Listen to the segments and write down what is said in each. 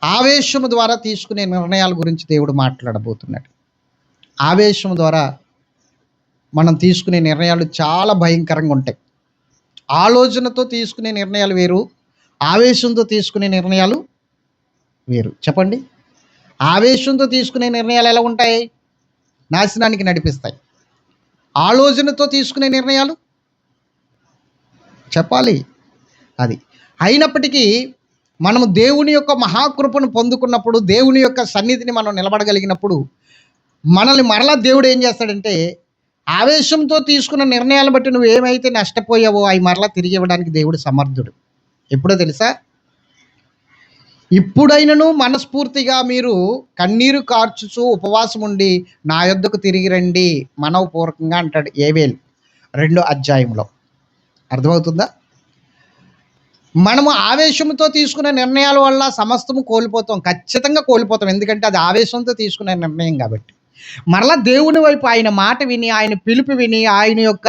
ఆవేశము ద్వారా తీసుకునే నిర్ణయాల గురించి దేవుడు మాట్లాడబోతున్నాడు. ఆవేశం ద్వారా మనం తీసుకునే నిర్ణయాలు చాలా భయంకరంగా ఉంటాయి. ఆలోచనతో తీసుకునే నిర్ణయాలు వేరు, ఆవేశంతో తీసుకునే నిర్ణయాలు వేరు. చెప్పండి, ఆవేశంతో తీసుకునే నిర్ణయాలు ఎలా ఉంటాయి? నాశనానికి నడిపిస్తాయి. ఆలోచనతో తీసుకునే నిర్ణయాలు చెప్పాలి అది. అయినప్పటికీ మనము దేవుని యొక్క మహాకృపను పొందుకున్నప్పుడు, దేవుని యొక్క సన్నిధిని మనం నిలబడగలిగినప్పుడు, మనల్ని మరలా దేవుడు ఏం చేస్తాడంటే, ఆవేశంతో తీసుకున్న నిర్ణయాలను బట్టి నువ్వు ఏమైతే నష్టపోయావో అవి మరలా తిరిగి ఇవ్వడానికి దేవుడు సమర్థుడు. ఎప్పుడో తెలుసా? ఇప్పుడైనను మనస్ఫూర్తిగా మీరు కన్నీరు కార్చుచు ఉపవాసం ఉండి నా యొద్దకు తిరిగి రండి మనవపూర్వకంగా అంటాడు యోవేలు 2వ అధ్యాయంలో. అర్థమవుతుందా? మనము ఆవేశంతో తీసుకునే నిర్ణయాల వల్ల సమస్తము కోల్పోతాం, ఖచ్చితంగా కోల్పోతాం. ఎందుకంటే అది ఆవేశంతో తీసుకునే నిర్ణయం కాబట్టి. మరలా దేవుని వైపు ఆయన మాట విని, ఆయన పిలుపు విని, ఆయన యొక్క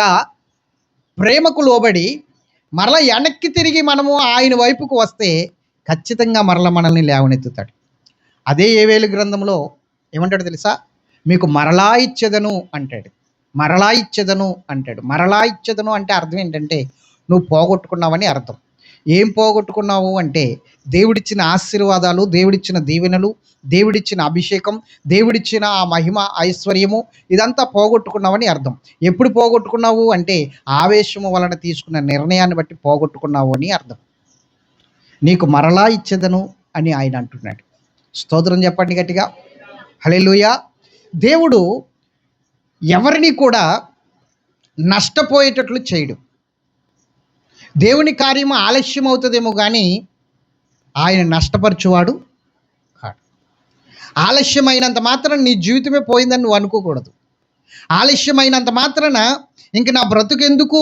ప్రేమకు లోబడి మరలా వెనక్కి తిరిగి మనము ఆయన వైపుకు వస్తే ఖచ్చితంగా మరలా మనల్ని లేవనెత్తుతాడు. అదే యోవేలు గ్రంథంలో ఏమంటాడు తెలుసా? మీకు మరలా ఇచ్చేదను అంటాడు. మరలా ఇచ్చేదను అంటాడు. మరలా ఇచ్చేదను అంటే అర్థం ఏంటంటే నువ్వు పోగొట్టుకున్నావని అర్థం. ఏం పోగొట్టుకున్నావు అంటే దేవుడిచ్చిన ఆశీర్వాదాలు, దేవుడిచ్చిన దీవెనలు, దేవుడిచ్చిన అభిషేకం, దేవుడిచ్చిన ఆ మహిమ ఐశ్వర్యము ఇదంతా పోగొట్టుకున్నావని అర్థం. ఎప్పుడు పోగొట్టుకున్నావు అంటే ఆవేశము వలన తీసుకున్న నిర్ణయాన్ని బట్టి పోగొట్టుకున్నావు అని అర్థం. నీకు మరలా ఇచ్చేదను అని ఆయన అంటున్నాడు. స్తోత్రం చెప్పండి గట్టిగా, హల్లెలూయా. దేవుడు ఎవరిని కూడా నష్టపోయేటట్లు చేయడు. దేవుని కార్యము ఆలస్యం అవుతుందేమో కానీ ఆయన నష్టపరచువాడు కాడు. ఆలస్యమైనంత మాత్రాన నీ జీవితమే పోయిందని నువ్వు అనుకోకూడదు. ఆలస్యమైనంత మాత్రాన ఇంక నా బ్రతుకెందుకు,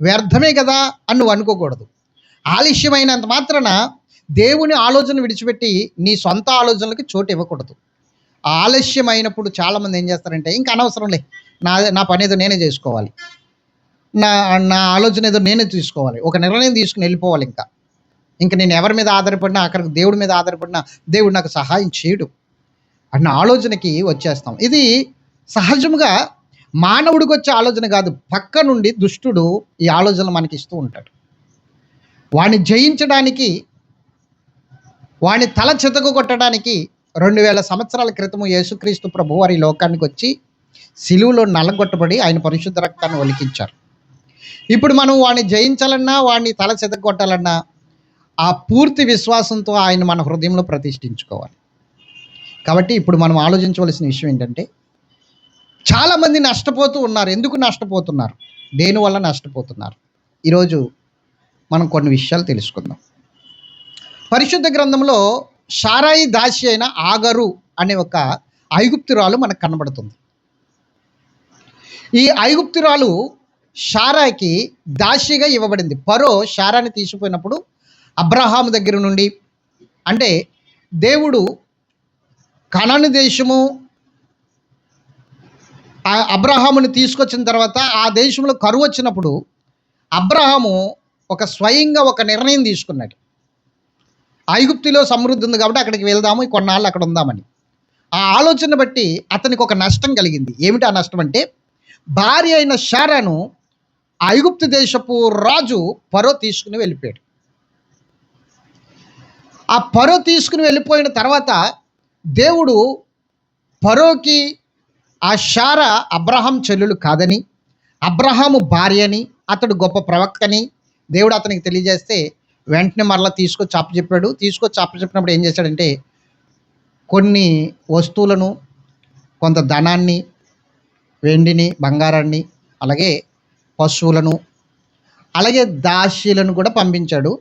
వ్యర్థమే కదా అని నువ్వు అనుకోకూడదు. ఆలస్యమైనంత మాత్రాన దేవుని ఆలోచన విడిచిపెట్టి నీ సొంత ఆలోచనలకు చోటు ఇవ్వకూడదు. ఆలస్యమైనప్పుడు చాలామంది ఏం చేస్తారంటే ఇంక అనవసరంలే, నా పని ఏదో నేనే చేసుకోవాలి, నా ఆలోచన ఏదో నేనే తీసుకోవాలి, ఒక నిర్ణయం తీసుకుని వెళ్ళిపోవాలి. ఇంకా నేను ఎవరి మీద ఆధారపడినా, అక్కడికి దేవుడి మీద ఆధారపడినా దేవుడు నాకు సహాయం చేయడు అన్న ఆలోచనకి వచ్చేస్తాం. ఇది సహజంగా మానవుడికి వచ్చే ఆలోచన కాదు, పక్క నుండి దుష్టుడు ఈ ఆలోచనలు మనకి ఇస్తూ ఉంటాడు. వాడిని జయించడానికి, వాడిని తల చితక కొట్టడానికి 2000 సంవత్సరాల క్రితము యేసుక్రీస్తు ప్రభు వారి లోకానికి వచ్చి సిలువలో నలగొట్టబడి ఆయన పరిశుద్ధ రక్తాన్ని ఒలికించారు. ఇప్పుడు మనం వాడిని జయించాలన్నా, వాడిని తల చితక కొట్టాలన్నా ఆ పూర్తి విశ్వాసంతో ఆయన మన హృదయంలో ప్రతిష్ఠించుకోవాలి. కాబట్టి ఇప్పుడు మనం ఆలోచించవలసిన విషయం ఏంటంటే, చాలామంది నష్టపోతూ ఉన్నారు. ఎందుకు నష్టపోతున్నారు? దేనివల్ల నష్టపోతున్నారు? ఈరోజు మనం కొన్ని విషయాలు తెలుసుకుందాం. పరిశుద్ధ గ్రంథంలో షారాయి దాసి అయిన ఆగరు అనే ఒక ఐగుప్తురాలు మనకు కనబడుతుంది. ఈ ఐగుప్తురాలు షారాకి దాసిగా ఇవ్వబడింది. ఫరో షారాని తీసుకుపోయినప్పుడు అబ్రహాము దగ్గర నుండి, అంటే దేవుడు కనాను దేశము అబ్రహాముని తీసుకొచ్చిన తర్వాత ఆ దేశంలో కరువు వచ్చినప్పుడు అబ్రహాము స్వయంగా ఒక నిర్ణయం తీసుకున్నాడు. ఐగుప్తులో సమృద్ధి ఉంది కాబట్టి అక్కడికి వెళ్దాము, కొన్నాళ్ళు అక్కడ ఉందామని. ఆ ఆలోచన బట్టి అతనికి ఒక నష్టం కలిగింది. ఏమిటి ఆ నష్టం అంటే, భార్య అయిన షారాను ఐగుప్తు దేశపు రాజు ఫరో తీసుకుని వెళ్ళిపోయాడు. ఆ ఫరో తీసుకుని వెళ్ళిపోయిన తర్వాత దేవుడు ఫరోకి ఆ షారా అబ్రహాం చెల్లెలు కాదని, అబ్రహాము భార్యని, అతడు గొప్ప ప్రవక్తని దేవుడు అతనికి తెలియజేస్తే వెంటనే మరలా తీసుకొచ్చి అప్పచెప్పాడు. తీసుకొచ్చి అప్పచెప్పినప్పుడు ఏం చేశాడంటే, కొన్ని వస్తువులను, కొంత ధనాన్ని, వెండిని, బంగారాన్ని, అలాగే పశువులను, అలాగే దాసీలను కూడా పంపించాడు.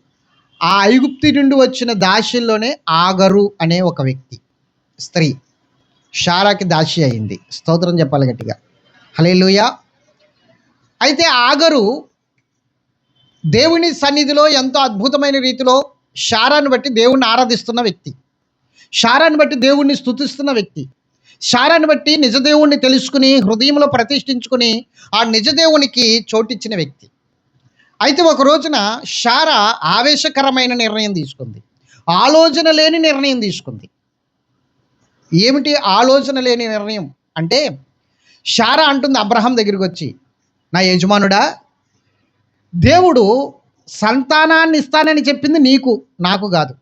ఆ ఐగుప్తు నుండి వచ్చిన దాసీల్లోనే ఆగరు అనే ఒక వ్యక్తి, స్త్రీ షారాకి దాసి అయింది. స్తోత్రం చెప్పాలి గట్టిగా, హల్లెలూయా. అయితే ఆగరు దేవుని సన్నిధిలో ఎంతో అద్భుతమైన రీతిలో షారాను బట్టి దేవుణ్ణి ఆరాధిస్తున్న వ్యక్తి, షారాను బట్టి దేవుణ్ణి స్తుతిస్తున్న వ్యక్తి, షారాను బట్టి నిజదేవుణ్ణి తెలుసుకుని హృదయంలో ప్రతిష్ఠించుకుని ఆ నిజదేవునికి చోటిచ్చిన వ్యక్తి. అయితే ఒక రోజున షారా ఆవేశకరమైన నిర్ణయం తీసుకుంది. ఆలోచన లేని నిర్ణయం తీసుకుంది. ఏమిటి ఆలోచన లేని నిర్ణయం అంటే, శారా అంటుంది అబ్రహాం దగ్గరికి వచ్చి, నా యజమానుడా, దేవుడు సంతానాన్ని ఇస్తానని చెప్పింది నీకు, నాకు కాదు.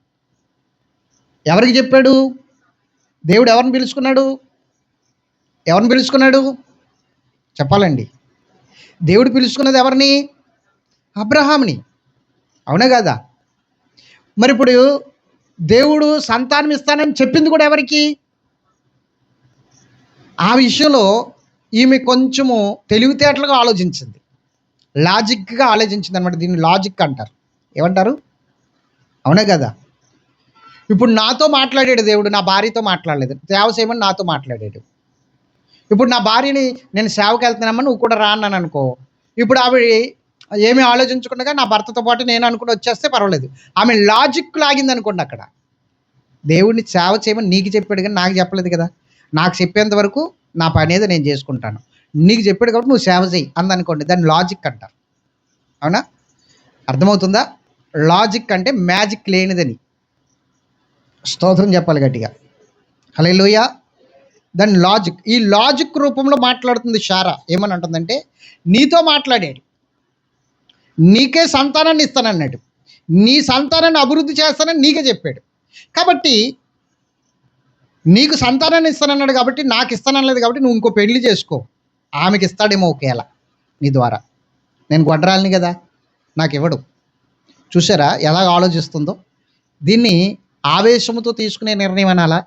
ఎవరికి చెప్పాడు? దేవుడు ఎవరిని పిలుచుకున్నాడు? ఎవరిని పిలుచుకున్నాడు చెప్పాలండి? దేవుడు పిలుచుకున్నది ఎవరిని? అబ్రహాంని. అవునా కదా? మరి ఇప్పుడు దేవుడు సంతానం ఇస్తానని చెప్పింది కూడా ఎవరికి? ఆ విషయంలో ఈమె కొంచెము తెలివితేటలుగా ఆలోచించింది, లాజిక్గా ఆలోచించింది అనమాట. దీన్ని లాజిక్ అంటారు. ఏమంటారు? అవునా కదా? ఇప్పుడు నాతో మాట్లాడాడు దేవుడు, నా భార్యతో మాట్లాడలేదు. సేవ చేయమని నాతో మాట్లాడాడు. ఇప్పుడు నా భార్యని నేను సేవకి వెళ్తున్నామా, నువ్వు కూడా రా అన్నాను అనుకో, ఇప్పుడు ఆవిడ ఏమీ ఆలోచించకుండా నా భర్తతో పాటు నేను అనుకుని వచ్చేస్తే పర్వాలేదు. ఆమె లాజిక్ లాగింది అనుకోండి. అక్కడ దేవుడిని సేవ చేయమని నీకు చెప్పాడు కానీ నాకు చెప్పలేదు కదా. నాకు చెప్పేంత వరకు నా పని ఏదో నేను చేసుకుంటాను, నీకు చెప్పాడు కాబట్టి నువ్వు సేవ చేయి అందనుకోండి, దాన్ని లాజిక్ అంటారు. అవునా? అర్థమవుతుందా? లాజిక్ అంటే మ్యాజిక్ లేనిదని. స్తోత్రం చెప్పాలి గట్టిగా. హల్లెలూయా. దాని లాజిక్, ఈ లాజిక్ రూపంలో మాట్లాడుతుంది శారా. ఏమని అంటుందంటే, నీతో మాట్లాడాడు, నీకే సంతానాన్ని ఇస్తానన్నాడు, నీ సంతానాన్ని అభివృద్ధి చేస్తానని నీకే చెప్పాడు. కాబట్టి నీకు సంతానాన్ని ఇస్తానన్నాడు కాబట్టి నాకు ఇస్తానలేదు కాబట్టి నువ్వు ఇంకో పెళ్లి చేసుకో, ఆమెకి ఇస్తాడేమో ఒకేళ నీ ద్వారా. నేను గొడ్రాలిని కదా, నాకు ఇవ్వడు. చూసారా ఎలా ఆలోచిస్తుందో? దీన్ని ఆవేశముతో తీసుకునే నిర్ణయం అనాలా,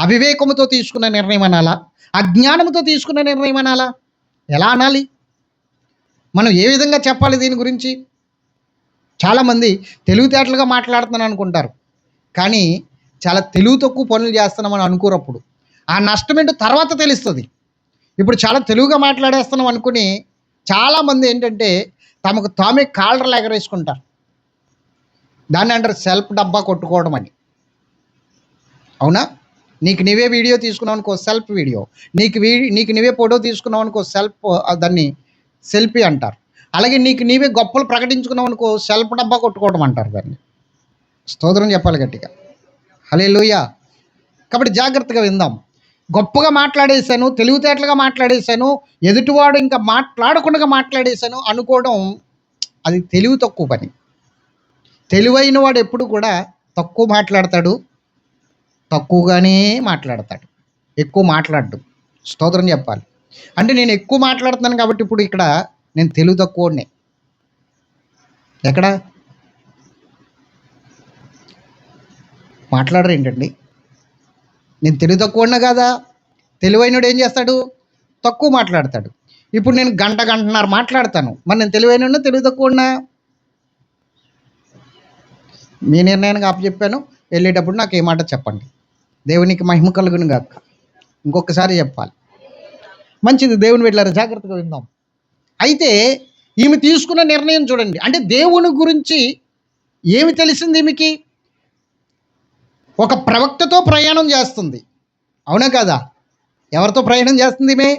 అవివేకముతో తీసుకునే నిర్ణయం అనాలా, అజ్ఞానముతో తీసుకునే నిర్ణయం అనాలా? ఎలా అనాలి? మనం ఏ విధంగా చెప్పాలి దీని గురించి? చాలామంది తెలివితేటలుగా మాట్లాడుతున్నాను అనుకుంటారు, కానీ చాలా తెలివి తక్కువ పనులు చేస్తున్నామని అనుకోరప్పుడు. ఆ నష్టం ఏంటో తర్వాత తెలుస్తుంది. ఇప్పుడు చాలా తెలివిగా మాట్లాడేస్తున్నాం అనుకుని చాలామంది ఏంటంటే తమకు తామే కాలర్లు ఎగరేసుకుంటారు. దాన్ని అంటారు సెల్ఫ్ డబ్బా కొట్టుకోవడం అని. అవునా? నీకు నీవే వీడియో తీసుకున్నావు అనుకో, సెల్ఫ్ వీడియో. నీకు నీవే ఫోటో తీసుకున్నావు అనుకో, దాన్ని సెల్ఫీ అంటారు. అలాగే నీకు నీవే గొప్పలు ప్రకటించుకున్నావు అనుకో, సెల్ఫ్ డబ్బా కొట్టుకోవడం అంటారు దాన్ని. స్తోత్రం చెప్పాలి గట్టిగా. హల్లెలూయా. కాబట్టి జాగ్రత్తగా విందాం. గొప్పగా మాట్లాడేశాను, తెలివితేటలుగా మాట్లాడేశాను, ఎదుటివాడు ఇంకా మాట్లాడకుండా మాట్లాడేశాను అనుకోవడం అది తెలివి తక్కువ పని. తెలివైన వాడు ఎప్పుడు కూడా తక్కువ మాట్లాడతాడు, తక్కువగానే మాట్లాడతాడు, ఎక్కువ మాట్లాడు. స్తోత్రం చెప్పాలి. అంటే నేను ఎక్కువ మాట్లాడుతున్నాను కాబట్టి ఇప్పుడు ఇక్కడ నేను తెలివి తక్కువనే. ఎక్కడ మాట్లాడరు ఏంటండి? నేను తెలివి తక్కువన్నా కాదా? తెలివైనడు ఏం చేస్తాడు? తక్కువ మాట్లాడతాడు. ఇప్పుడు నేను గంటన్నర మాట్లాడతాను, మరి నేను తెలివైన తెలివి తక్కువన్నా? మీ నిర్ణయానికి అప్పచెప్పాను, వెళ్ళేటప్పుడు నాకు ఏ మాట చెప్పండి. దేవునికి మహిమ కలుగును గాక. ఇంకొకసారి చెప్పాలి. మంచిది, దేవుని వెళ్ళారు, జాగ్రత్తగా విందాం. అయితే ఈమె తీసుకున్న నిర్ణయం చూడండి. అంటే దేవుని గురించి ఏమి తెలిసింది ఈమెకి? ఒక ప్రవక్తతో ప్రయాణం చేస్తుంది. అవునా కదా? ఎవరితో ప్రయాణం చేస్తుంది ఈమె?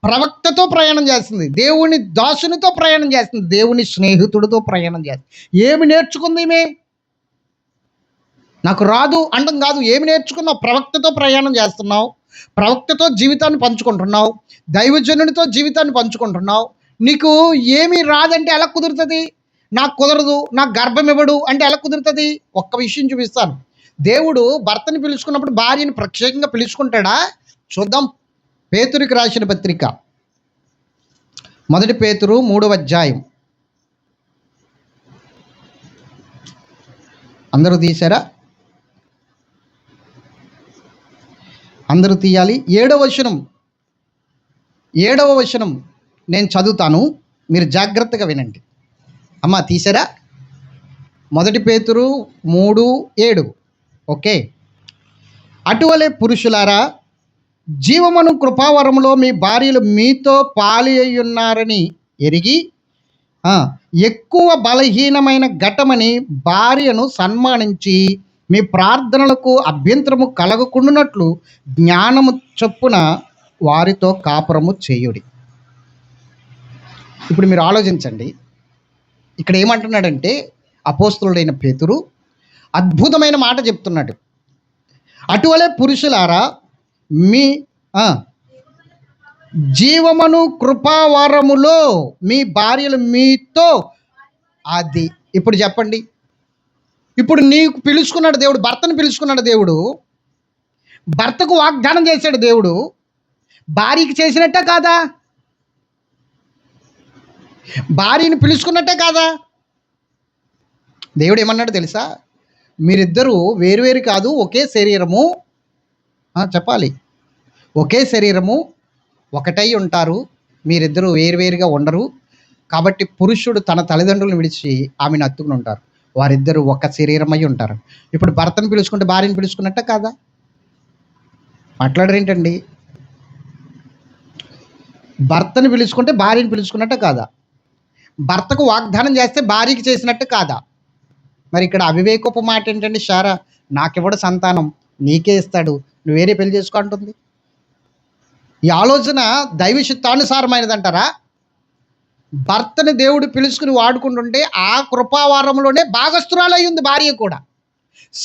ప్రవక్తతో ప్రయాణం చేస్తుంది, దేవుని దాసునితో ప్రయాణం చేస్తుంది, దేవుని స్నేహితుడితో ప్రయాణం చేస్తుంది. ఏమి నేర్చుకుంది ఈమె? నాకు రాదు అండం కాదు. ఏమి నేర్చుకున్నావు? ప్రవక్తతో ప్రయాణం చేస్తున్నావు, ప్రవక్తతో జీవితాన్ని పంచుకుంటున్నావు, దైవజనునితో జీవితాన్ని పంచుకుంటున్నావు. నీకు ఏమీ రాదంటే ఎలా కుదురుతుంది? నాకు కుదరదు, నాకు గర్భం ఇవ్వడు అంటే ఎలా కుదురుతుంది? ఒక్క విషయం చూపిస్తాను. దేవుడు భర్తని పిలుచుకున్నప్పుడు భార్యని ప్రత్యేకంగా పిలుచుకుంటాడా? చూద్దాం. పేతురికి రాసిన పత్రిక 1 పేతురు 3వ అధ్యాయం. అందరూ తీశారా? అందరూ తీయాలి. 7వ వచనం నేను చదువుతాను, మీరు జాగ్రత్తగా వినండి. అమ్మ తీశారా? 1 పేతురు 3:7. ఓకే. అటువలే పురుషులారా, జీవమును కృపావరములో మీ భార్యలు మీతో పాలి అయ్యున్నారని ఎరిగి ఎక్కువ బలహీనమైన ఘటమని భార్యను సన్మానించి మీ ప్రార్థనలకు అభ్యంతరము కలగకుండానట్లు జ్ఞానము చొప్పున వారితో కాపురము చేయుడి. ఇప్పుడు మీరు ఆలోచించండి. ఇక్కడ ఏమంటున్నాడంటే అపోస్తలుడైన పేతురు అద్భుతమైన మాట చెప్తున్నాడు. అటువలే పురుషులారా మీ జీవమును కృపావరములో మీ భార్యలు మీతో, అది ఇప్పుడు చెప్పండి. ఇప్పుడు నీకు పిలుచుకున్నాడు దేవుడు, భర్తను పిలుచుకున్నాడు దేవుడు, భర్తకు వాగ్దానం చేశాడు దేవుడు, భార్యకి చేసినట్టే కాదా? భార్యని పిలుచుకున్నట్టే కాదా? దేవుడు ఏమన్నాడు తెలుసా? మీరిద్దరూ వేరువేరు కాదు, ఒకే శరీరము. చెప్పాలి, ఒకే శరీరము, ఒకటై ఉంటారు, మీరిద్దరూ వేరువేరుగా ఉండరు. కాబట్టి పురుషుడు తన తల్లిదండ్రులను విడిచి ఆమెను హత్తుకుని ఉంటారు, వారిద్దరూ ఒక శరీరమై ఉంటారు. ఇప్పుడు భర్తను పిలుచుకుంటే భార్యను పిలుచుకున్నట్టే కాదా? మాట్లాడరేంటండి? భర్తను పిలుచుకుంటే భార్యను పిలుచుకున్నట్టే కాదా? భర్తకు వాగ్దానం చేస్తే భార్యకి చేసినట్టు కాదా? మరి ఇక్కడ అవివేకపు మాట ఏంటండి? శారా నాకివ్వడు సంతానం, నీకే ఇస్తాడు, నువ్వు వేరే పెళ్లి చేసుకో అంటుంది. ఈ ఆలోచన దైవ చిత్తానుసారమైనదంటారా? భర్తని దేవుడు పిలుచుకుని వాడుకుంటుంటే ఆ కృపావారంలోనే భాగస్థురాలు అయి ఉంది భార్య కూడా.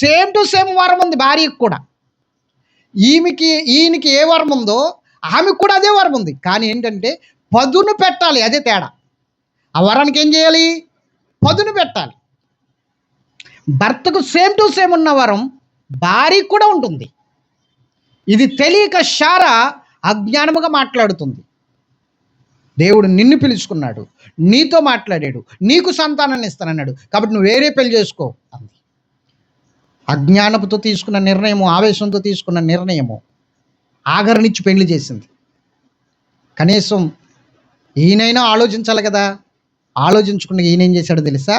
సేమ్ టు సేమ్ వరం ఉంది భార్యకు కూడా. ఈయనకి ఏ వరం ఉందో ఆమెకు కూడా అదే వరం ఉంది. కానీ ఏంటంటే పదును పెట్టాలి, అదే తేడా. ఆ వరానికి ఏం చేయాలి? పదును పెట్టాలి. భర్తకు సేమ్ టు సేమ్ ఉన్న వరం భార్యకు కూడా ఉంటుంది. ఇది తెలియక శారా అజ్ఞానముగా మాట్లాడుతుంది. దేవుడు నిన్ను పిలుచుకున్నాడు, నీతో మాట్లాడాడు, నీకు సంతానాన్ని ఇస్తానన్నాడు, కాబట్టి నువ్వు వేరే పెళ్లి చేసుకో అంది. అజ్ఞానపుతో తీసుకున్న నిర్ణయము, ఆవేశంతో తీసుకున్న నిర్ణయము ఆగర్నిచ్చి పెళ్లి చేసింది. కనీసం ఈయనైనా ఆలోచించాలి కదా. ఆలోచించుకున్న ఈయన ఏం చేశాడు తెలుసా?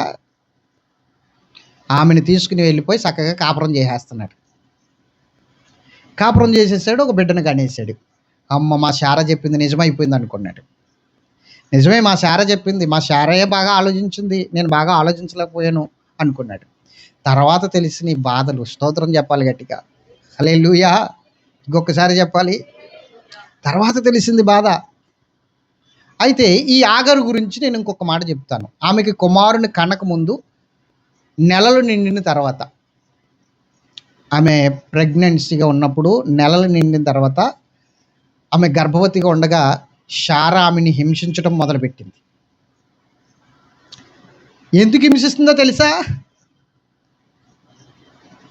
ఆమెను తీసుకుని వెళ్ళిపోయి చక్కగా కాపురం చేసేస్తున్నాడు. కాపురం చేసేసాడు, ఒక బిడ్డను కనేసాడు. అమ్మ, మా శార చెప్పింది నిజమైపోయింది అనుకున్నాడు. నిజమే, మా శార చెప్పింది, మా శారయ్య బాగా ఆలోచించింది, నేను బాగా ఆలోచించలేకపోయాను అనుకున్నాడు. తర్వాత తెలిసి నీ బాధలు, స్తోత్రం చెప్పాలి గట్టిగా, హల్లెలూయా, ఇంకొకసారి చెప్పాలి. తర్వాత తెలిసింది బాధ. అయితే ఈ ఆగరు గురించి నేను ఇంకొక మాట చెప్తాను. ఆమెకి కుమారుని కనక ముందు నెలలు నిండిన తర్వాత, ఆమె ప్రెగ్నెన్సీగా ఉన్నప్పుడు నెలలు నిండిన తర్వాత ఆమె గర్భవతిగా ఉండగా శారా ఆమెని హింసించడం మొదలుపెట్టింది. ఎందుకు హింసిస్తుందో తెలుసా?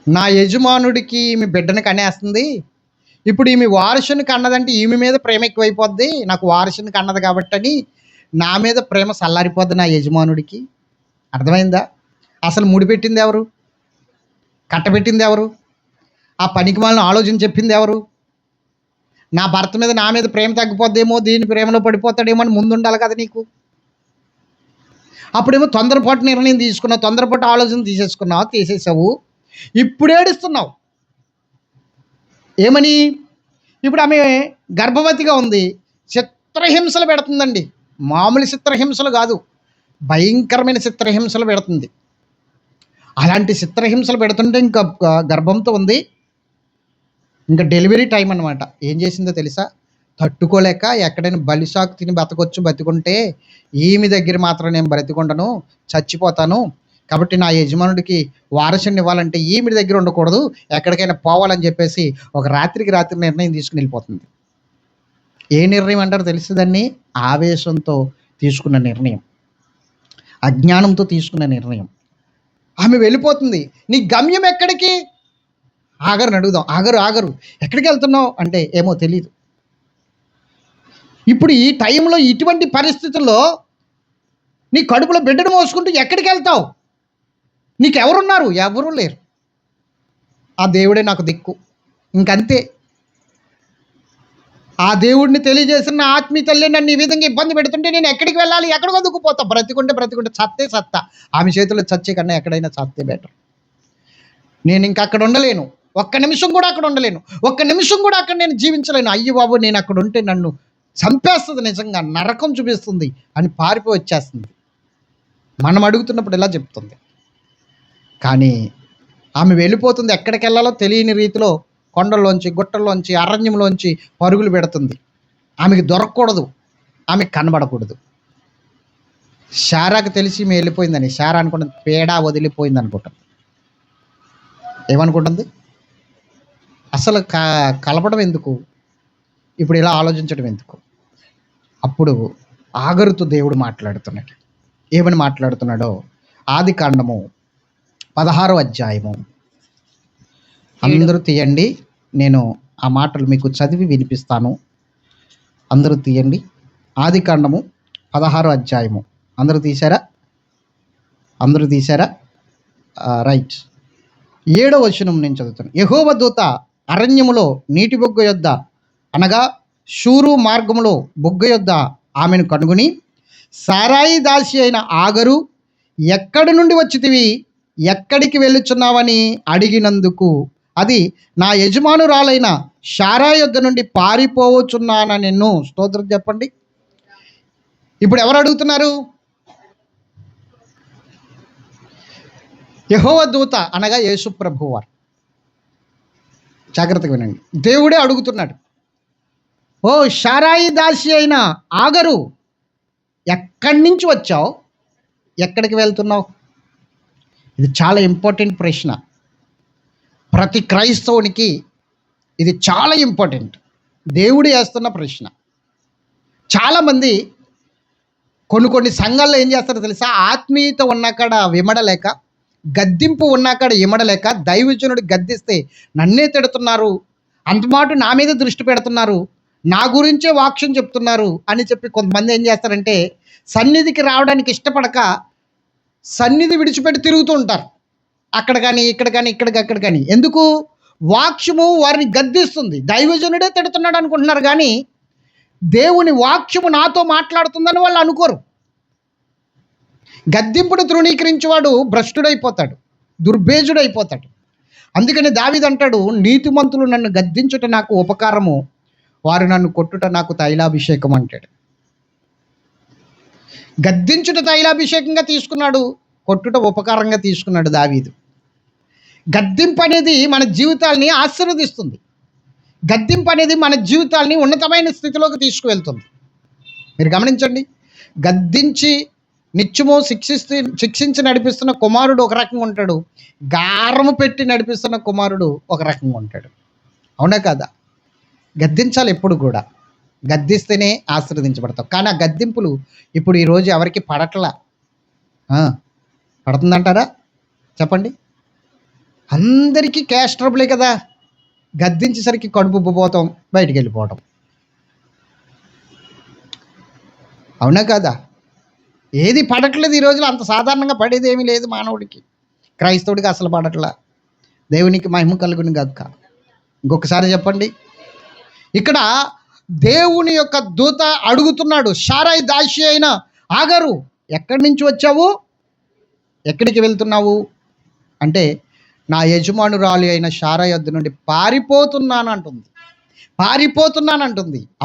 నా యజమానుడికి ఈమె బిడ్డను కనేస్తుంది, ఇప్పుడు ఈమె వారసుని కన్నదంటే ఈమె మీద ప్రేమ ఎక్కువైపోద్ది, నాకు వారసుని కన్నది కాబట్టి అని నా మీద ప్రేమ చల్లారిపోద్ది నా యజమానుడికి. అర్థమైందా? అసలు ముడిపెట్టింది ఎవరు? కట్టబెట్టింది ఎవరు? ఆ పనికి వాళ్ళని ఆలోచన చెప్పింది ఎవరు? నా భర్త మీద నా మీద ప్రేమ తగ్గిపోద్దేమో, దీని ప్రేమలో పడిపోతాడేమో అని ముందు ఉండాలి కదా నీకు. అప్పుడేమో తొందరపాటు నిర్ణయం తీసుకున్నావు, తొందరపాటు ఆలోచన తీసేసావు, ఇప్పుడు ఏడుస్తున్నావు. ఏమని? ఇప్పుడు ఆమె గర్భవతిగా ఉంది, చిత్రహింసలు పెడుతుందండి. మామూలు చిత్రహింసలు కాదు, భయంకరమైన చిత్రహింసలు పెడుతుంది. అలాంటి చిత్రహింసలు పెడుతుంటే ఇంకా గర్భంతో ఉంది, ఇంకా డెలివరీ టైం అనమాట. ఏం చేసిందో తెలుసా? తట్టుకోలేక ఎక్కడైనా బలిసాకు తిని బతికుంటే ఈమె దగ్గర మాత్రం నేను బ్రతికుండను, చచ్చిపోతాను, కాబట్టి నా యజమానుడికి వారసుని ఇవ్వాలంటే ఈమె దగ్గర ఉండకూడదు, ఎక్కడికైనా పోవాలని చెప్పేసి ఒక రాత్రికి రాత్రి నిర్ణయం తీసుకుని వెళ్ళిపోతుంది. ఏ నిర్ణయం అంటారు తెలుసు? దాన్ని ఆవేశంతో తీసుకున్న నిర్ణయం, అజ్ఞానంతో తీసుకున్న నిర్ణయం. ఆమె వెళ్ళిపోతుంది. నీ గమ్యం ఎక్కడికి? ఆగరుని అడుగుదాం. ఆగరు ఎక్కడికి వెళ్తున్నావు అంటే ఏమో తెలీదు. ఇప్పుడు ఈ టైంలో, ఇటువంటి పరిస్థితుల్లో నీ కడుపులో బిడ్డను మోసుకుంటూ ఎక్కడికి వెళ్తావు? నీకెవరున్నారు? ఎవరూ లేరు. ఆ దేవుడే నాకు దిక్కు, ఇంకంతే. ఆ దేవుడిని తెలియజేసిన ఆత్మీయ తల్లి నన్ను ఈ విధంగా ఇబ్బంది పెడుతుంటే నేను ఎక్కడికి వెళ్ళాలి? ఎక్కడికి వదుకుపోతా? బ్రతికుంటే చత్తే సత్తా. ఆమె చేతిలో చచ్చే కన్నా ఎక్కడైనా చత్తే బెటర్. నేను ఇంక అక్కడ ఉండలేను, ఒక్క నిమిషం కూడా అక్కడ ఉండలేను, ఒక్క నిమిషం కూడా అక్కడ నేను జీవించలేను. అయ్యో బాబు, నేను అక్కడ ఉంటే నన్ను చంపేస్తుంది, నిజంగా నరకం చూపిస్తుంది అని పారిపోయి వచ్చేస్తుంది. మనం అడుగుతున్నప్పుడు ఇలా చెప్తుంది. కానీ ఆమె వెళ్ళిపోతుంది, ఎక్కడికి వెళ్ళాలో తెలియని రీతిలో కొండల్లోంచి, గుట్టల్లోంచి, అరణ్యంలోంచి పరుగులు పెడుతుంది. ఆమెకి దొరకకూడదు, ఆమెకు కనబడకూడదు. శారాకు తెలిసి ఈమె వెళ్ళిపోయిందని, శారా అనుకుంటుంది పేడ వదిలిపోయింది అనుకుంటుంది. ఏమనుకుంటుంది? అసలు కలపడం ఎందుకు? ఇప్పుడు ఇలా ఆలోచించడం ఎందుకు? అప్పుడు ఆగరుతో దేవుడు మాట్లాడుతున్నాడు. ఏమని మాట్లాడుతున్నాడో ఆది కాండము 16వ అధ్యాయము. అందరూ తీయండి, నేను ఆ మాటలు మీకు చదివి వినిపిస్తాను. అందరూ తీయండి. ఆది కాండము 16వ అధ్యాయము. అందరూ తీశారా? అందరూ తీశారా? రైట్. 7వ వచనం నేను చదువుతాను. యెహోవా దూత అరణ్యములో నీటి బొగ్గ యొద్ద, అనగా షూరు మార్గములో బొగ్గ యొద్ద ఆమెను కనుగొని, సారాయి దాసి అయిన ఆగరు, ఎక్కడి నుండి వచ్చితివి, ఎక్కడికి వెళ్ళుచున్నావని అడిగినందుకు అది, నా యజమానురాలైన శారా యొద్ద నుండి పారిపోవచ్చున్నాన నిన్ను. స్తోత్రం చెప్పండి. ఇప్పుడు ఎవరు అడుగుతున్నారు? యెహోవా దూత అనగా యేసు ప్రభువు వారు. జాగ్రత్తగా వినండి. దేవుడే అడుగుతున్నాడు, ఓ శారాయి దాసి అయిన ఆగరు, ఎక్కడి నుంచి వచ్చావు, ఎక్కడికి వెళ్తున్నావు? ఇది చాలా ఇంపార్టెంట్ ప్రశ్న. ప్రతి క్రైస్తవునికి ఇది చాలా ఇంపార్టెంట్. దేవుడు వేస్తున్న ప్రశ్న. చాలామంది కొన్ని సంఘాల్లో ఏం చేస్తారో తెలుసా? ఆత్మీయత ఉన్నాకాడ విమడలేక, గద్దింపు ఉన్నాకాడ ఇమడలేక, దైవజనుడు గద్దిస్తే నన్నే తిడుతున్నారు, అంతమాట నా మీద దృష్టి పెడుతున్నారు, నా గురించే వాక్యం చెప్తున్నారు అని చెప్పి కొంతమంది ఏం చేస్తారంటే సన్నిధికి రావడానికి ఇష్టపడక సన్నిధి విడిచిపెట్టి తిరుగుతూ ఉంటారు. అక్కడ కానీ ఇక్కడ కానీ అక్కడ కానీ. ఎందుకు? వాక్యము వారిని గద్దిస్తుంది. దైవజనుడే తిడుతున్నాడు అనుకుంటున్నారు, కానీ దేవుని వాక్యము నాతో మాట్లాడుతుందని వాళ్ళు అనుకోరు. గద్దింపుడు తృణీకరించేవాడు భ్రష్టుడైపోతాడు, దుర్భేజుడైపోతాడు. అందుకని దావీదు అంటాడు, నీతిమంతులు నన్ను గద్దించుట నాకు ఉపకారము, వారు నన్ను కొట్టుట నాకు తైలాభిషేకం అంటాడు. గద్దించుట తైలాభిషేకంగా తీసుకున్నాడు, కొట్టుట ఉపకారంగా తీసుకున్నాడు దావీదు. గద్దింపు అనేది మన జీవితాల్ని ఆశీర్వదిస్తుంది. గద్దింపు అనేది మన జీవితాల్ని ఉన్నతమైన స్థితిలోకి తీసుకువెళ్తుంది. మీరు గమనించండి. గద్దించి నిత్యము శిక్షించి నడిపిస్తున్న కుమారుడు ఒక రకంగా ఉంటాడు, గారము పెట్టి నడిపిస్తున్న కుమారుడు ఒక రకంగా ఉంటాడు. అవునా కాదా? గద్దించాలి ఎప్పుడు కూడా. గద్దిస్తేనే ఆశీర్వదించబడతావు. కానీ ఆ గద్దింపులు ఇప్పుడు ఈరోజు ఎవరికి పడట్లా. పడుతుందంటారా? చెప్పండి. అందరికీ క్యాష్ ట్రబులే కదా. గద్దించేసరికి కడుపు ఉబ్బిపోతాం, బయటికి వెళ్ళిపోవటం. అవునా కాదా? ఏది పడట్లేదు ఈ రోజులో. అంత సాధారణంగా పడేది ఏమీ లేదు మానవుడికి. క్రైస్తవుడికి అసలు పడట్లా. దేవునికి మహిమ కలుగును గాక. ఇంకొకసారి చెప్పండి. ఇక్కడ దేవుని యొక్క దూత అడుగుతున్నాడు, శారాయి దాసి అయిన ఆగరు, ఎక్కడి నుంచి వచ్చావు, ఎక్కడికి వెళ్తున్నావు అంటే, నా యజమానురాలి అయిన శారా యొద్ద నుండి పారిపోతున్నానంటుంది.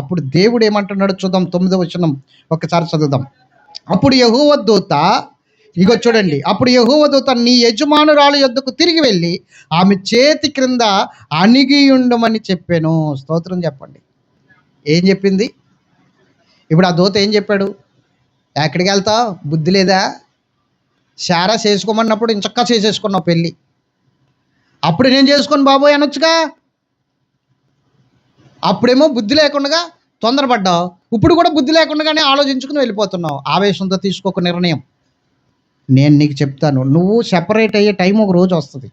అప్పుడు దేవుడు ఏమంటున్నాడు చూద్దాం. 9వ వచనం ఒకసారి చదువుదాం. అప్పుడు యెహోవా దూత, ఇగో చూడండి, అప్పుడు యెహోవా దూత నీ యజమానురాలు యొద్దకు తిరిగి వెళ్ళి ఆమె చేతి క్రింద అణిగి ఉండమని చెప్పాను. స్తోత్రం చెప్పండి. ఏం చెప్పింది? ఇప్పుడు ఆ దూత ఏం చెప్పాడు? ఎక్కడికి వెళ్తావు, బుద్ధి లేదా? శారా చేసుకోమన్నప్పుడు ఇంచక్కా చేసేసుకున్నావు పెళ్ళి. అప్పుడు నేను చేసుకొని బాబోయ్ అనొచ్చుగా. అప్పుడేమో బుద్ధి లేకుండా తొందరపడ్డావు, ఇప్పుడు కూడా బుద్ధి లేకుండానే ఆలోచించుకుని వెళ్ళిపోతున్నావు. ఆవేశంతో తీసుకోక నిర్ణయం. నేను నీకు చెప్తాను, నువ్వు సెపరేట్ అయ్యే టైం ఒక రోజు వస్తుంది.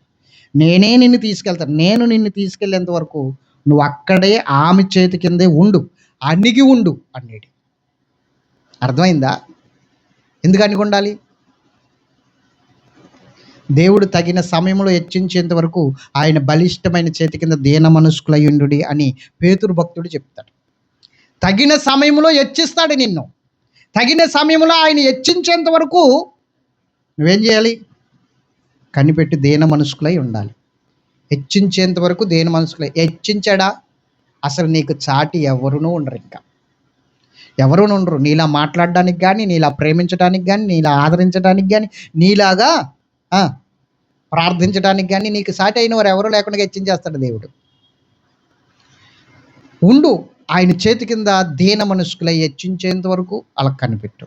నేనే నిన్ను తీసుకెళ్తాను. నేను నిన్ను తీసుకెళ్ళేంత వరకు నువ్వు అక్కడే ఆమె చేతి కిందే ఉండు, అణిగి ఉండు అన్నాడు. అర్థమైందా? ఎందుకు అణిగి ఉండాలి? దేవుడు తగిన సమయంలో హెచ్చించేంత వరకు ఆయన బలిష్టమైన చేతి కింద దీన మనస్కులయ్యుండు అని పేతురు భక్తుడు చెప్తాడు. తగిన సమయంలో హెచ్చిస్తాడు నిన్ను. తగిన సమయంలో ఆయన హెచ్చించేంత వరకు నువ్వేం చేయాలి? కనిపెట్టి దీన మనస్కులై ఉండాలి. హెచ్చించేంత వరకు దీన మనస్కులై. హెచ్చించాడా? అసలు నీకు చాటి ఎవరునూ ఉండరు. ఇంకా ఎవరునూ ఉండరు. నీలా మాట్లాడడానికి కానీ, నీలా ప్రేమించడానికి కానీ, నీలా ఆదరించడానికి కానీ, నీలాగా ప్రార్థించడానికి కానీ నీకు సాటి అయిన వారు ఎవరు లేకుండా హెచ్చించేస్తాడు దేవుడు. ఉండు ఆయన చేతి కింద దీన మనస్కులై హెచ్చించేంత వరకు అలా కనిపెట్టు.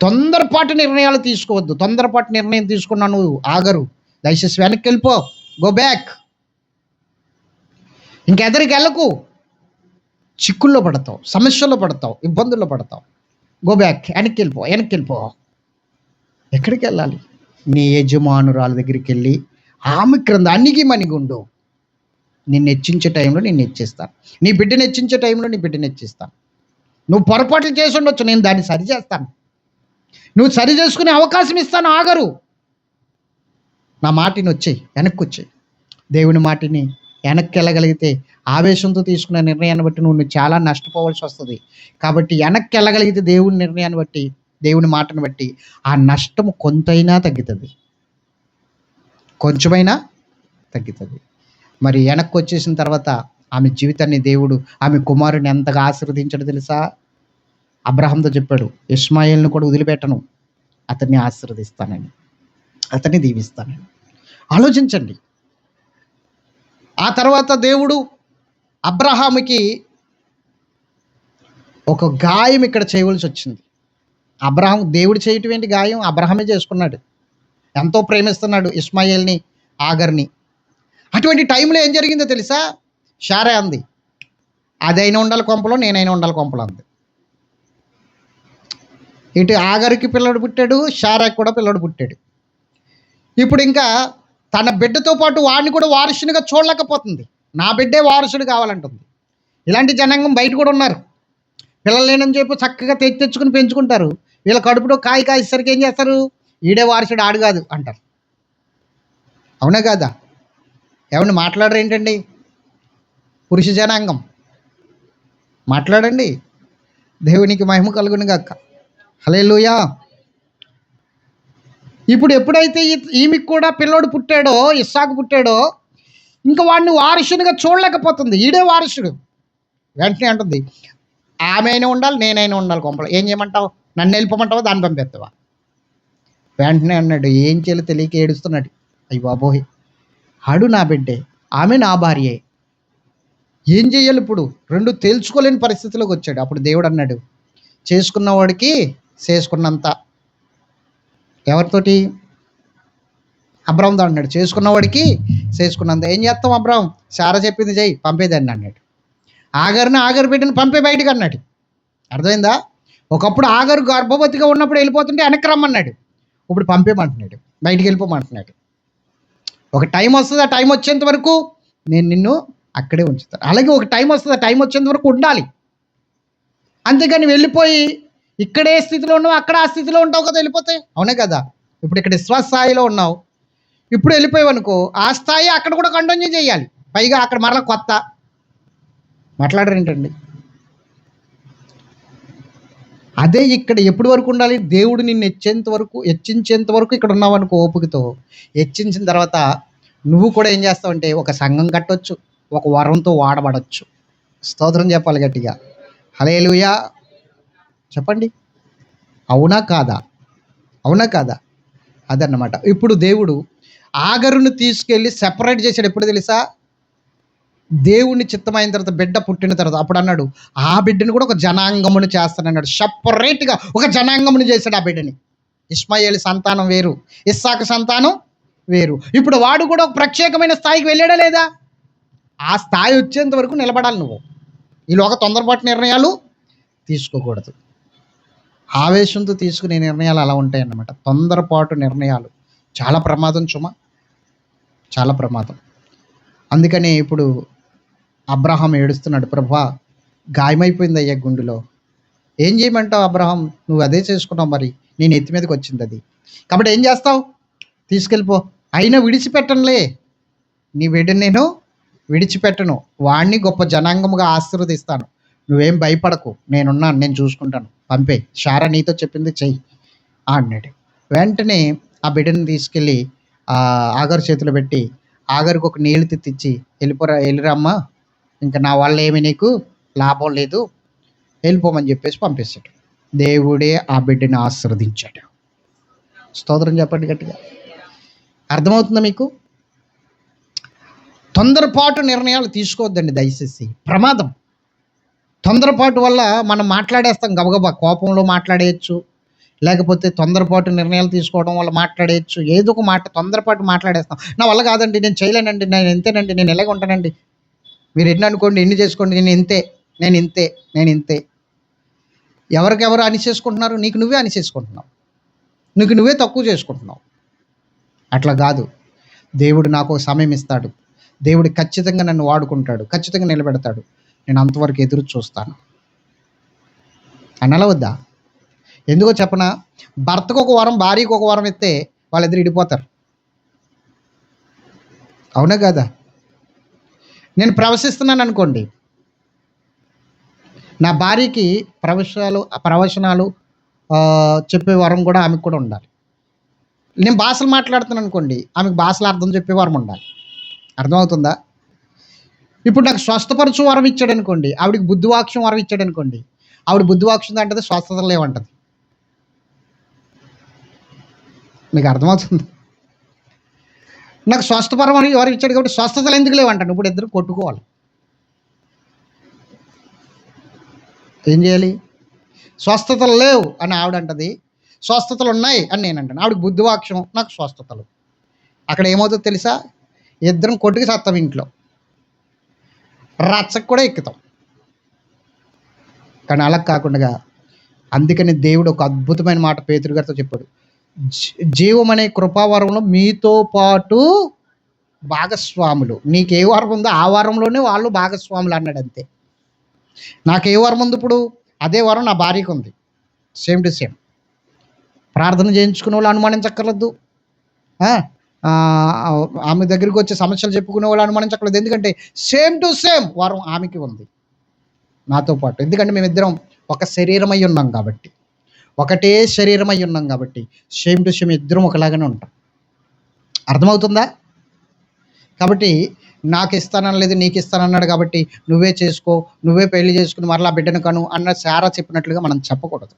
తొందరపాటు నిర్ణయాలు తీసుకోవద్దు. తొందరపాటు నిర్ణయం తీసుకున్నా నువ్వు ఆగరు, దయచేసి వెనక్కి వెళ్ళిపో, గో బ్యాక్, ఇంకెదరికి వెళ్ళకు, చిక్కుల్లో పడతావు, సమస్యల్లో పడతావు, ఇబ్బందుల్లో పడతావు. గో బ్యాక్, వెనక్కి వెళ్ళిపో, వెనక్కి వెళ్ళిపో. ఎక్కడికి వెళ్ళాలి? నీ యజమానురాల దగ్గరికి వెళ్ళి ఆమె క్రింద అణిగి మణిగుండు. నిన్ను హెచ్చించే టైంలో నిన్ను హెచ్చిస్తాను, నీ బిడ్డను హెచ్చించే టైంలో నీ బిడ్డను హెచ్చిస్తాను. నువ్వు పొరపాట్లు చేసి ఉండొచ్చు, నేను దాన్ని సరి చేస్తాను, నువ్వు సరి చేసుకునే అవకాశం ఇస్తాను. ఆగరు. నా మాటిని వచ్చేయి, వెనక్కి వచ్చేయి. దేవుని మాటిని వెనక్కి వెళ్ళగలిగితే ఆవేశంతో తీసుకున్న నిర్ణయాన్ని బట్టి నువ్వు చాలా నష్టపోవాల్సి వస్తుంది. కాబట్టి వెనక్కి వెళ్ళగలిగితే దేవుని నిర్ణయాన్ని బట్టి, దేవుని మాటను బట్టి ఆ నష్టము కొంతైనా తగ్గుతుంది, కొంచెమైనా తగ్గుతుంది. మరి వెనక్కి వచ్చేసిన తర్వాత ఆమె జీవితాన్ని దేవుడు, ఆమె కుమారుని ఎంతగా ఆశీర్వదించాడు తెలుసా? అబ్రహాంతో చెప్పాడు, ఇష్మాయేల్ని కూడా వదిలిపెట్టను, అతన్ని ఆశీర్వదిస్తానని, అతన్ని దీవిస్తానని. ఆలోచించండి. ఆ తర్వాత దేవుడు అబ్రహాముకి ఒక గాయం ఇక్కడ చేయవలసి వచ్చింది. అబ్రహాం దేవుడు చేయటం ఏంటి? గాయం అబ్రహామే చేసుకున్నాడు. ఎంతో ప్రేమిస్తున్నాడు ఇష్మాయేల్ని, ఆగర్ని. అటువంటి టైంలో ఏం జరిగిందో తెలుసా? షారా అంది, అదైనా ఉండాలి కొంపలో, నేనైనా ఉండాలి కొంపలో అంది. ఇటు ఆగరికి పిల్లడు పుట్టాడు, షారాకి కూడా పిల్లడు పుట్టాడు. ఇప్పుడు ఇంకా తన బిడ్డతో పాటు వాడిని కూడా వారసునిగా చూడలేకపోతుంది. నా బిడ్డే వారసుడు కావాలంటుంది. ఇలాంటి జనాంగం బయట కూడా ఉన్నారు. పిల్లలు లేనని చెప్పి చక్కగా తెచ్చుకుని పెంచుకుంటారు. వీళ్ళ కడుపులో కాయసరికి ఏం చేస్తారు? ఈడే వారసుడు, ఆడు కాదు అంటారు. అవునా కాదా? ఏమన్నా మాట్లాడరు ఏంటండి? పురుష జనాంగం మాట్లాడండి. దేవునికి మహిమ కలుగును గాక. హల్లెలూయా. ఇప్పుడు ఎప్పుడైతే ఈమెకి కూడా పిల్లోడు పుట్టాడో, ఇస్సాకు పుట్టాడో, ఇంకా వాడిని వారసునిగా చూడలేకపోతుంది. ఈడే వారసుడు. వెంటనే అంటుంది, ఆమె అయినా ఉండాలి, నేనైనా ఉండాలి కొంపలో. ఏం చేయమంటావు? నన్ను వెళ్ళిపోమంటావా, దాన్ని పంపేస్తావా? వెంటనే అన్నాడు, ఏం చేయాలో తెలియక ఏడుస్తున్నాడు. అయ్య బాబోయ్, ఆడు నా బిడ్డే, ఆమె నా భార్యే, ఏం చేయాలి ఇప్పుడు? రెండు తేల్చుకోలేని పరిస్థితిలోకి వచ్చాడు. అప్పుడు దేవుడు అన్నాడు, చేసుకున్నవాడికి చేసుకున్నంత. ఎవరితోటి? అబ్రాహాంతో అన్నాడు, చేసుకున్నవాడికి చేసుకున్నంత. ఏం చేస్తాం అబ్రాహాం? సారా చెప్పింది చెయ్యి, పంపేదాన్ని అన్నాడు. ఆగరు బిడ్డను పంపే బయటకు అన్నాడు. అర్థమైందా? ఒకప్పుడు ఆగరు గర్భవతిగా ఉన్నప్పుడు వెళ్ళిపోతుంటే వెనక్కి రమ్మన్నాడు, ఇప్పుడు పంపేమంటున్నాడు, బయటికి వెళ్ళిపోమంటున్నాడు. ఒక టైం వస్తుంది, ఆ టైం వచ్చేంత వరకు నేను నిన్ను అక్కడే ఉంచుతాను. అలాగే ఒక టైం వస్తుంది, ఆ టైం వచ్చేంత వరకు ఉండాలి. అంతేగాని వెళ్ళిపోయి ఇక్కడే స్థితిలో ఉన్నావు, అక్కడ ఆ స్థితిలో ఉంటావు కదా, వెళ్ళిపోతే. అవునే కదా? ఇప్పుడు ఇక్కడ విశ్వాస స్థాయిలో ఉన్నావు, ఇప్పుడు వెళ్ళిపోయావు అనుకో, ఆ స్థాయి అక్కడ కూడా కంటిన్యూ చేయాలి. పైగా అక్కడ మరలా కొత్త. మాట్లాడరు ఏంటండి? అదే ఇక్కడ ఎప్పటి వరకు ఉండాలి? దేవుడు నిన్ను హెచ్చించేంత వరకు ఇక్కడ ఉన్నావు అనుకో, ఓపికతో. హెచ్చించిన తర్వాత నువ్వు కూడా ఏం చేస్తావంటే ఒక సంఘం కట్టొచ్చు, ఒక వరంతో వాడబడచ్చు. స్తోత్రం చెప్పాలి గట్టిగా. హల్లెలూయా చెప్పండి. అవునా కాదా? అవునా కాదా? అదన్నమాట. ఇప్పుడు దేవుడు ఆగరును తీసుకెళ్ళి సెపరేట్ చేశాడు. ఎప్పుడు తెలుసా? దేవుని చిత్తమైన తర్వాత, బిడ్డ పుట్టిన తర్వాత. అప్పుడు అన్నాడు, ఆ బిడ్డను కూడా ఒక జనాంగమును చేస్తానన్నాడు. సపరేట్గా ఒక జనాంగమును చేశాడు ఆ బిడ్డని. ఇష్మాయేలు సంతానం వేరు, ఇస్సాకు సంతానం వేరు. ఇప్పుడు వాడు కూడా ఒక ప్రత్యేకమైన స్థాయికి వెళ్ళాడా లేదా? ఆ స్థాయి వచ్చేంత వరకు నిలబడాలి నువ్వు. ఈలోగా తొందరపాటు నిర్ణయాలు తీసుకోకూడదు. ఆవేశంతో తీసుకునే నిర్ణయాలు అలా ఉంటాయన్నమాట. తొందరపాటు నిర్ణయాలు చాలా ప్రమాదం సుమా, చాలా ప్రమాదం. అందుకని ఇప్పుడు అబ్రహాం ఏడుస్తున్నాడు, ప్రభా గాయమైపోయింది అయ్యా గుండెలో, ఏం చేయమంటావు అబ్రహాం? నువ్వు అదే చేసుకున్నావు, మరి నేను ఎత్తి మీదకి వచ్చింది అది. కాబట్టి ఏం చేస్తావు? తీసుకెళ్ళిపో. అయినా విడిచిపెట్టనులే, నీ బిడ్డని నేను విడిచిపెట్టను, వాడిని గొప్ప జనాంగముగా ఆశీర్వదిస్తాను, నువ్వేం భయపడకు, నేనున్నాను, నేను చూసుకుంటాను, పంపే, షారా నీతో చెప్పింది చెయ్యి అన్నాడు. వెంటనే ఆ బిడ్డని తీసుకెళ్ళి ఆగరు చేతిలో పెట్టి, ఆగరికి ఒక నీళ్ళు తెచ్చి, వెళ్ళిరమ్మా, ఇంకా నా వల్ల ఏమి నీకు లాభం లేదు, వెళ్ళిపోమని చెప్పేసి పంపిస్తాడు. దేవుడే ఆ బిడ్డని ఆశీర్వదించాడు. స్తోత్రం చెప్పండి గట్టిగా. అర్థమవుతుందా మీకు? తొందరపాటు నిర్ణయాలు తీసుకోవద్దండి దయచేసి, ప్రమాదం. తొందరపాటు వల్ల మనం మాట్లాడేస్తాం, గబగబా కోపంలో మాట్లాడేయచ్చు, లేకపోతే తొందరపాటు నిర్ణయాలు తీసుకోవడం వల్ల మాట్లాడేయచ్చు. ఏదో ఒక మాట తొందరపాటు మాట్లాడేస్తాం. నా వల్ల కాదండి, నేను చేయలేనండి, నేను ఇంతేనండి, నేను ఇలాగ ఉంటానండి, మీరు ఎన్ని అనుకోండి, ఎన్ని చేసుకోండి, నేను ఇంతే, నేను ఇంతే, నేను ఇంతే. ఎవరికెవరు అనిచేసుకుంటున్నారు? నీకు నువ్వే అనిచేసుకుంటున్నావు, నీకు నువ్వే తక్కువ చేసుకుంటున్నావు. అట్లా కాదు. దేవుడు నాకు ఒక సమయం ఇస్తాడు, దేవుడు ఖచ్చితంగా నన్ను వాడుకుంటాడు, ఖచ్చితంగా నిలబెడతాడు, నేను అంతవరకు ఎదురు చూస్తాను అనాలా వద్దా? ఎందుకో చెప్పనా? భర్తకు ఒక వరం, భార్యకు ఒక వరం ఇస్తే వాళ్ళిద్దరు ఇడిపోతారు. అవునా కదా? నేను ప్రవశిస్తున్నాను అనుకోండి, నా భార్యకి ప్రవచనాలు చెప్పే వరం కూడా ఆమెకు కూడా ఉండాలి. నేను భాషలు మాట్లాడుతున్నాను అనుకోండి, ఆమెకు భాషల అర్థం చెప్పే వరం ఉండాలి. అర్థమవుతుందా? ఇప్పుడు నాకు స్వస్థపరచు వరం ఇచ్చాడు అనుకోండి, ఆవిడకి బుద్ధివాక్యం వరం ఇచ్చాడు అనుకోండి, ఆవిడ బుద్ధివాక్యం అంటది, స్వస్థత లేవంటది. మీకు అర్థమవుతుంది? నాకు స్వస్థపరం అని ఎవరు ఇచ్చాడు కాబట్టి స్వస్థతలు ఎందుకు లేవంటాను. ఇప్పుడు ఇద్దరు కొట్టుకోవాలి. ఏం చేయాలి? స్వస్థతలు లేవు అని ఆవిడ అంటది, స్వస్థతలు ఉన్నాయి అని నేను అంటాను. ఆవిడకి బుద్ధివాక్యం, నాకు స్వస్థతలు. అక్కడ ఏమవుతుందో తెలుసా? ఇద్దరం కొట్టుకు సత్తాం, ఇంట్లో రచ్చకు కూడా ఎక్కుతాం. కానీ అలా కాకుండా, అందుకని దేవుడు ఒక అద్భుతమైన మాట పేతురు గారితో చెప్పాడు, జీవం అనే కృపావరంలో మీతో పాటు భాగస్వాములు. నీకు ఏ వరం ఉందో ఆ వారంలోనే వాళ్ళు భాగస్వాములు అన్నాడు. అంతే. నాకు ఏ వరం ఉంది ఇప్పుడు, అదే వరం నా భార్యకు ఉంది. Same to same. ప్రార్థన చేయించుకునే వాళ్ళు అనుమానించక్కర్లేదు, ఆమె దగ్గరికి వచ్చే సమస్యలు చెప్పుకునే వాళ్ళు అనుమానించక్కర్లేదు. ఎందుకంటే సేమ్ టు సేమ్ వరం ఆమెకి ఉంది నాతో పాటు. ఎందుకంటే మేమిద్దరం ఒక శరీరమై ఉన్నాం కాబట్టి, ఒకటే శరీరమై ఉన్నాం కాబట్టి సేమ్ టు సేమ్ ఇద్దరం ఒకలాగానే ఉంటాం. అర్థమవుతుందా? కాబట్టి నాకు ఇస్తానలేదు, నీకు ఇస్తానన్నాడు కాబట్టి నువ్వే చేసుకో, నువ్వే పెళ్లి చేసుకుని మరలా బిడ్డను కను అన్న సారా చెప్పినట్లుగా మనం చెప్పకూడదు.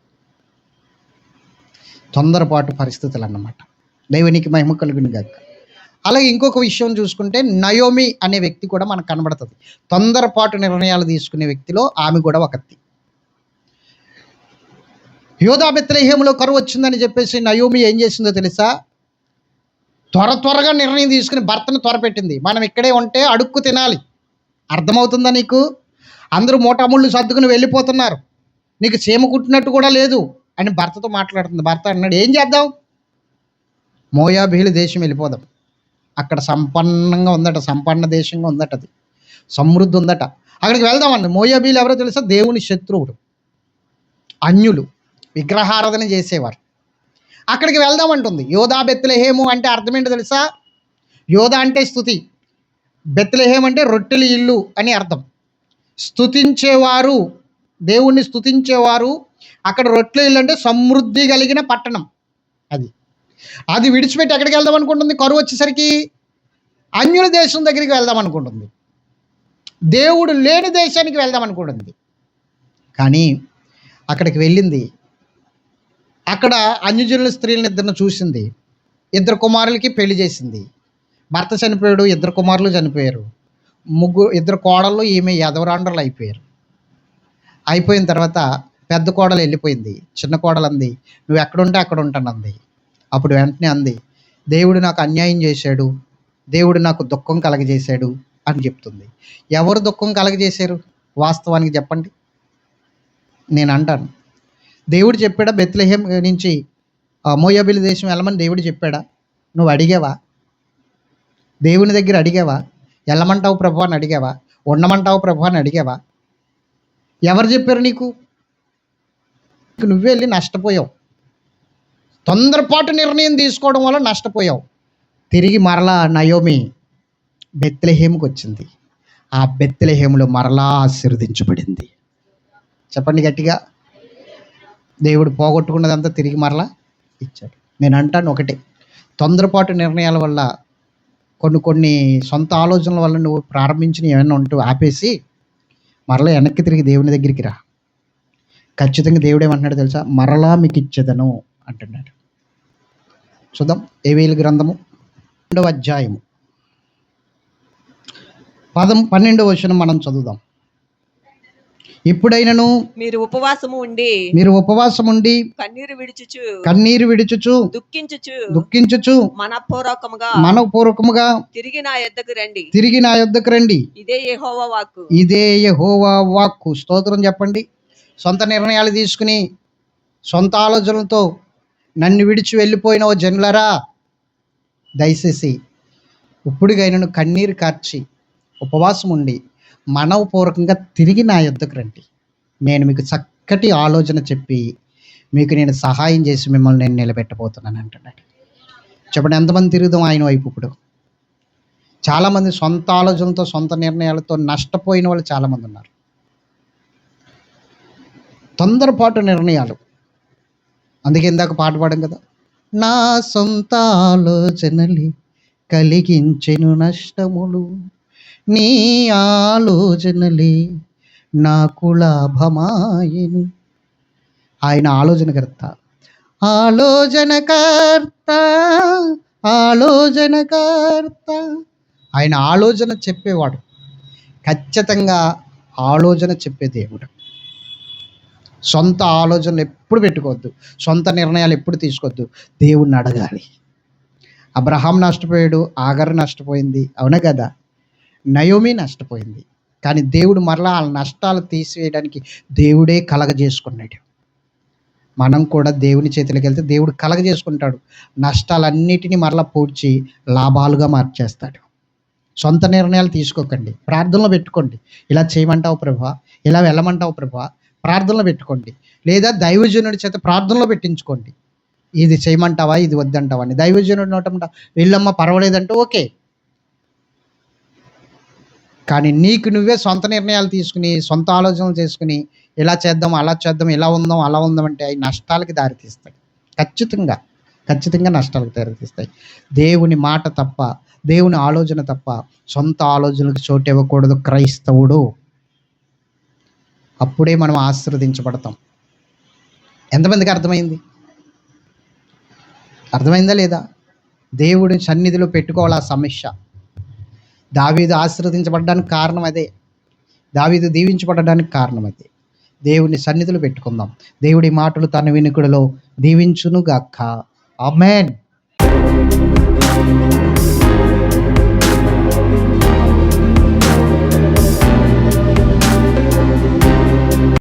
తొందరపాటు పరిస్థితులు అన్నమాట. దేవునికి మహిమ కలుగును గాక. అలాగే ఇంకొక విషయం చూసుకుంటే, నయోమి అనే వ్యక్తి కూడా మనకు కనబడుతుంది. తొందరపాటు నిర్ణయాలు తీసుకునే వ్యక్తిలో ఆమె కూడా ఒకటి. యోధా బెత్లెహేములో కరువు వచ్చిందని చెప్పేసి నయోమి ఏం చేసిందో తెలుసా? త్వరగా నిర్ణయం తీసుకుని భర్తను త్వరపెట్టింది. మనం ఇక్కడే ఉంటే అడుక్కు తినాలి. అర్థమవుతుందా నీకు? అందరూ మూటాముళ్ళు సర్దుకుని వెళ్ళిపోతున్నారు, నీకు చీమ కుట్టినట్టు కూడా లేదు అని భర్తతో మాట్లాడుతుంది. భర్త అన్నాడు, ఏం చేద్దాం? మోయాబీలు దేశం వెళ్ళిపోదాం, అక్కడ సంపన్నంగా ఉందట, సంపన్న దేశంగా ఉందట, అది సమృద్ధి ఉందట, అక్కడికి వెళ్దామండి. మోయాబీలు ఎవరో తెలుసా? దేవుని శత్రువులు, అన్యులు, విగ్రహారాధన చేసేవారు. అక్కడికి వెళ్దామంటుంది. యోధా బెత్లెహేము అంటే అర్థం ఏంటో తెలుసా? యోధా అంటే స్తుతి, బెత్లెహేం అంటే రొట్టెల ఇల్లు అని అర్థం. స్తుతించేవారు, దేవుణ్ణి స్తుతించేవారు. అక్కడ రొట్టెల ఇల్లు అంటే సమృద్ధి కలిగిన పట్టణం. అది విడిచిపెట్టి ఎక్కడికి వెళ్దాం అనుకుంటుంది? కరువు వచ్చేసరికి అన్యుల దేశం దగ్గరికి వెళ్దాం అనుకుంటుంది, దేవుడు లేని దేశానికి వెళ్దాం అనుకుంటుంది. కానీ అక్కడికి వెళ్ళింది, అక్కడ అన్యజనుల స్త్రీలను ఇద్దరిని చూసింది, ఇద్దరు కుమారులకి పెళ్లి చేసింది. భర్త చనిపోయాడు, ఇద్దరు కుమారులు చనిపోయారు, ఇద్దరు కోడళ్ళు ఈమె యదవరాండ్రలు అయిపోయారు. అయిపోయిన తర్వాత పెద్ద కోడలు వెళ్ళిపోయింది, చిన్న కోడలు అంది, నువ్వు ఎక్కడుంటే అక్కడ ఉంటానంది. అప్పుడు వెంటనే అంది, దేవుడు నాకు అన్యాయం చేశాడు, దేవుడు నాకు దుఃఖం కలగజేశాడు అని చెప్తుంది. ఎవరు దుఃఖం కలగజేశారు వాస్తవానికి చెప్పండి? నేను అంటాను, దేవుడు చెప్పాడా బెత్లెహేం నుంచి మోయాబీలు దేశం వెళ్ళమని దేవుడు చెప్పాడా? నువ్వు అడిగావా? దేవుని దగ్గర అడిగావా? వెళ్ళమంటావు ప్రభు అని అడిగావా? ఉండమంటావు ప్రభు అని అడిగావా? ఎవరు చెప్పారు నీకు? నువ్వే వెళ్ళి నష్టపోయావు. తొందరపాటు నిర్ణయం తీసుకోవడం వల్ల నష్టపోయావు. తిరిగి మరలా నయోమి బెత్లెహేముకి వచ్చింది. ఆ బెత్లెహేములో మరలా ఆశీర్వదించబడింది. చెప్పండి గట్టిగా. దేవుడు పోగొట్టుకున్నదంతా తిరిగి మరలా ఇచ్చాడు. నేను అంటాను ఒకటే, తొందరపాటు నిర్ణయాల వల్ల, కొన్ని సొంత ఆలోచనల వల్ల నువ్వు ప్రారంభించిన ఏమైనా ఉంటూ ఆపేసి మరలా వెనక్కి తిరిగి దేవుని దగ్గరికి రా. ఖచ్చితంగా దేవుడు ఏమంటున్నాడు తెలుసా? మరలా మీకు ఇచ్చేదను అంటున్నాడు. చూద్దాం. ఏవేలు గ్రంథము 2వ అధ్యాయము 12వ వచనం మనం చదువుదాం. ఇప్పుడైనను మీరు ఉపవాసము ఉండి కన్నీరు విడుచుచు దుఃఖించుచు మనపూర్వకముగా తిరిగి నా యొద్దకు రండి. ఇదే యెహోవా వాక్కు. స్తోత్రం చెప్పండి. సొంత నిర్ణయాలు తీసుకుని సొంత ఆలోచనలతో నన్ను విడిచి వెళ్ళిపోయిన ఓ జనులరా, దయచేసి ఇప్పుడుగైనను కన్నీరు కార్చి ఉపవాసం ఉండి మనవపూర్వకంగా తిరిగి నా యొద్దకు రండి. నేను మీకు చక్కటి ఆలోచన చెప్పి మీకు నేను సహాయం చేసి మిమ్మల్ని నేను నిలబెట్టబోతున్నాను అంటున్నాడు. చెప్పండి, ఎంతమంది తిరుగుదాం ఆయన వైపు? ఇప్పుడు చాలామంది సొంత ఆలోచనలతో సొంత నిర్ణయాలతో నష్టపోయిన వాళ్ళు చాలామంది ఉన్నారు. తొందరపాటు నిర్ణయాలు. అందుకే ఇందాక పాట పాడాం కదా, నా సొంత ఆలోచనలి కలిగించెను నష్టములు, నీ ఆలోచనలే నాకు లాభమాయెను. ఆయన ఆలోచనకర్త, ఆయన ఆలోచన చెప్పేవాడు. ఖచ్చితంగా ఆలోచన చెప్పే దేవుడు. సొంత ఆలోచనలు ఎప్పుడు పెట్టుకోవద్దు, సొంత నిర్ణయాలు ఎప్పుడు తీసుకోవద్దు. దేవుణ్ణి అడగాలి. అబ్రహాం నష్టపోయాడు, ఆగర్ నష్టపోయింది, అవునా కదా? నయోమి నష్టపోయింది. కానీ దేవుడు మరలా వాళ్ళ నష్టాలు తీసివేయడానికి దేవుడే కలగజేసుకున్నాడు. మనం కూడా దేవుని చేతులకు వెళ్తే దేవుడు కలగజేసుకుంటాడు. నష్టాలన్నిటినీ మరలా పూడ్చి లాభాలుగా మార్చేస్తాడు. సొంత నిర్ణయాలు తీసుకోకండి, ప్రార్థనలో పెట్టుకోండి. ఇలా చేయమంటావు ప్రభా, ఇలా వెళ్ళమంటావు ప్రభా, ప్రార్థనలో పెట్టుకోండి. లేదా దైవజనుడి చేత ప్రార్థనలో పెట్టించుకోండి. ఇది చేయమంటావా, ఇది వద్దంటావా అని. దైవజనుడి నోటంట వెళ్ళమ్మ పర్వాలేదంటే ఓకే. కానీ నీకు నువ్వే సొంత నిర్ణయాలు తీసుకుని సొంత ఆలోచనలు చేసుకుని ఇలా చేద్దాం, అలా చేద్దాం, ఇలా ఉందాం, అలా ఉందాం అంటే అవి నష్టాలకి దారితీస్తాయి. ఖచ్చితంగా నష్టాలకు దారితీస్తాయి. దేవుని మాట తప్ప, దేవుని ఆలోచన తప్ప సొంత ఆలోచనలకు చోటు ఇవ్వకూడదు క్రైస్తవుడు. అప్పుడే మనం ఆశీర్వదించబడతాం. ఎంతమందికి అర్థమైందా లేదా? దేవుడి సన్నిధిలో పెట్టుకోవాలి ఆ సమస్య. దావీదు ఆశీర్వదించబడడానికి కారణం అదే. దావీదు దీవించబడడానికి కారణం అదే. దేవుని సన్నిధిలో పెట్టుకుందాం. దేవుడి మాటలు తన వినికుడిలో దీవించును గాక. ఆమేన్.